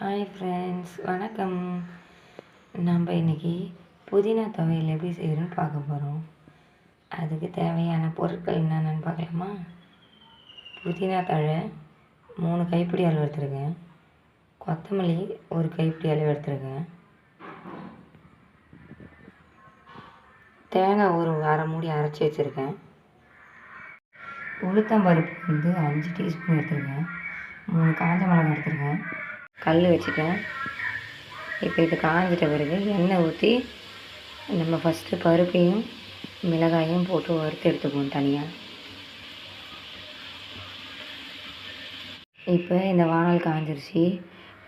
Hi friends, வணக்கம். நம்ம இன்றைக்கி புதினா துவையல் எப்படி செய்கிறோன்னு பார்க்க போகிறோம். அதுக்கு தேவையான பொருட்கள் என்னென்னு பார்க்கலாமா? புதினா தழை 3 கைப்பிடி அளவு எடுத்துருக்கேன். கொத்தமல்லி 1 கைப்பிடி அளவு எடுத்துருக்கேன். தேங்காய் ஒரு அரை மூடி அரைச்சி வச்சுருக்கேன். உளுத்தம்பருப்பு 5 டீஸ்பூன் எடுத்துருக்கேன். 3 காஞ்ச மிளகாய் எடுத்துருக்கேன். கல் வச்சுட்டேன். இப்போ இது காஞ்சிட்ட பிறகு எண்ணெய் ஊற்றி நம்ம ஃபஸ்ட்டு பருப்பையும் மிளகாயும் போட்டு வறுத்து எடுத்துக்குவோம் தனியாக. இப்போ இந்த வானல் காஞ்சிருச்சு.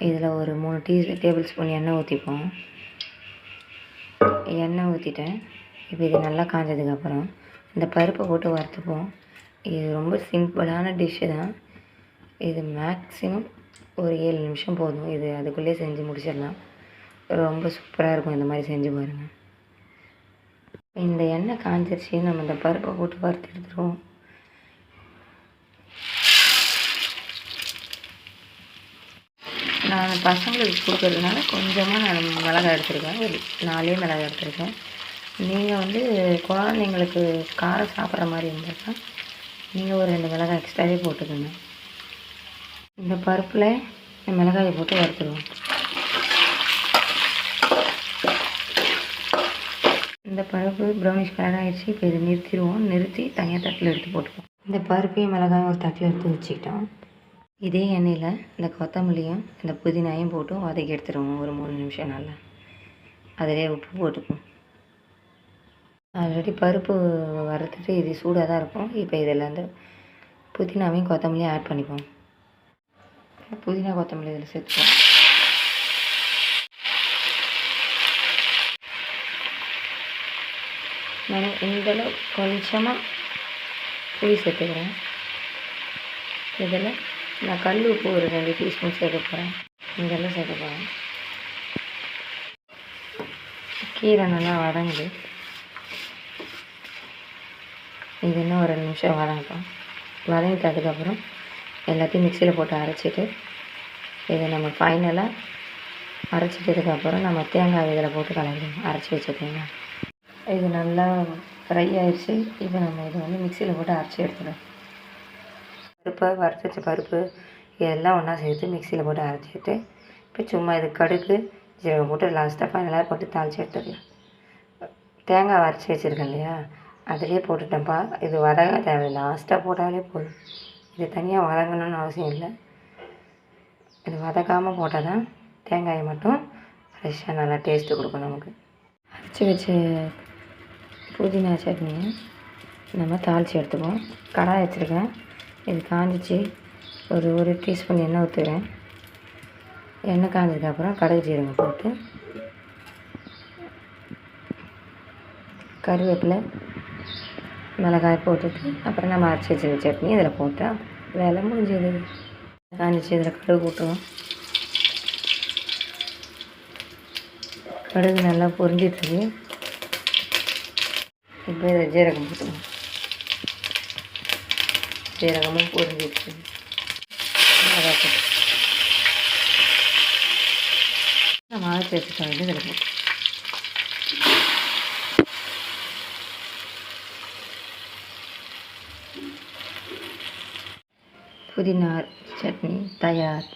இதில் ஒரு 3 டேபிள் ஸ்பூன் எண்ணெய் ஊற்றிப்போம். எண்ணெய் ஊற்றிட்டேன். இப்போ இது நல்லா காஞ்சதுக்கப்புறம் இந்த பருப்பை போட்டு வறுத்துப்போம். இது ரொம்ப சிம்பிளான டிஷ்ஷு தான். இது மேக்ஸிமம் ஒரு 7 நிமிஷம் போதும். இது அதுக்குள்ளே செஞ்சு முடிச்சிடலாம். ரொம்ப சூப்பராக இருக்கும். இந்த மாதிரி செஞ்சு பாருங்கள். இந்த எண்ணெய் காஞ்சிருச்சு. நம்ம இந்த பருப்பை போட்டு வறுத்து எடுத்துருவோம். நான் பசங்களுக்கு கொடுக்கறதுனால கொஞ்சமாக நான் மிளகாய் எடுத்துருக்கேன். ஒரு 4 மிளகாய் எடுத்துருக்கேன். நீங்கள் குழந்தைங்களுக்கு காரம் சாப்பிட்ற மாதிரி இருந்தால் நீங்கள் ஒரு 2 மிளகாய் எக்ஸ்ட்ராவே போட்டுக்கோங்க. இந்த பருப்பில் மிளகாயை போட்டு வறுத்துருவோம். இந்த பருப்பு ப்ரௌனிஷ் கலர் ஆகிடுச்சு. இப்போ இதை நிறுத்தி தனியாக தட்டில் எடுத்து போட்டுப்போம். இந்த பருப்பையும் மிளகாயும் ஒரு தட்டில் எடுத்து வச்சுக்கிட்டோம். இதே எண்ணெயில் இந்த கொத்தமல்லியும் இந்த புதினாயும் போட்டு வதக்கி எடுத்துருவோம். ஒரு 3 நிமிஷம் நல்லா. அதிலே உப்பு போட்டுப்போம். ஆல்ரெடி பருப்பு வறுத்துட்டு இது சூடாக தான் இருக்கும். இப்போ இதில் வந்து புதினாவையும் கொத்தமல்லியும் ஆட் பண்ணிப்போம். புதினா கொத்தமல்லி இதில் சேர்த்துப்போம். நான் இந்தளவு கொஞ்சமாக புளி சேர்த்துக்கிறேன். இதில் நான் கல் உப்பு ஒரு 2 டீஸ்பூன் சேர்க்க போகிறேன். இதெல்லாம் சேர்க்க போகிறேன். கீரை நல்லா வதங்குது. இது இன்னும் ஒரு 2 நிமிஷம் வதங்கட்டும். வதங்கிட்டு அதுக்கப்புறம் எல்லாத்தையும் மிக்சியில் போட்டு அரைச்சிட்டு இதை நம்ம ஃபைனலாக அரைச்சிட்டதுக்கப்புறம் நம்ம தேங்காய் இதில் போட்டு கலந்துடுவோம். அரைச்சி வச்ச தேங்காய் இது நல்லா ஃப்ரை ஆயிடுச்சு. இப்போ நம்ம இதை மிக்சியில் போட்டு அரைச்சி எடுத்துடுவோம். பருப்பை வறுத்து வச்ச பருப்பு இதெல்லாம் ஒன்றா சேர்த்து மிக்சியில் போட்டு அரைச்சிட்டு இப்போ சும்மா இது கடுகு ஜீரகம் போட்டு லாஸ்ட்டாக ஃபைனலாக போட்டு தாளித்து எடுத்துக்கலாம். தேங்காய் அரைச்சி வச்சுருக்கேன் இல்லையா, அதிலே போட்டுட்டேன்ப்பா. இது வதங்க தேவை, லாஸ்ட்டாக போட்டாலே போதும். இது தனியாக வதங்கணும்னு அவசியம் இல்லை. இது வதக்காமல் போட்டால் தான் தேங்காயை மட்டும் ஃப்ரெஷ்ஷாக நல்லா டேஸ்ட்டு கொடுக்கும் நமக்கு. அரைச்சி வச்ச புதினா சட்னியை நம்ம தாளித்து எடுத்துப்போம். கடாய் வச்சுருக்கேன். இது காஞ்சிச்சு. ஒரு டீஸ்பூன் எண்ணெய் ஊற்றுறேன். எண்ணெய் காஞ்சதுக்கப்புறம் கடுகு ஜீரகம் போட்டு கருவேப்பிலை மிளகாய் போட்டுட்டு அப்புறம் நம்ம அரைச்சி வச்சுருக்க சட்னி இதில் போட்டால் வேலை முடிஞ்சது. காஞ்சிச்சு. இதில் கடுகு போட்டுருவோம். கடுகு நல்லா பொரிஞ்சிட்ருக்கு. இப்போ இதில் ஜீரகம் போட்டுருவோம். ஜீரகமும் பொரிஞ்சிடுச்சு. மிளகாய் போட்டு நம்ம அரைச்சி வச்சுட்டோம். இதில் போட்டு புதினா சட்னி தயார்.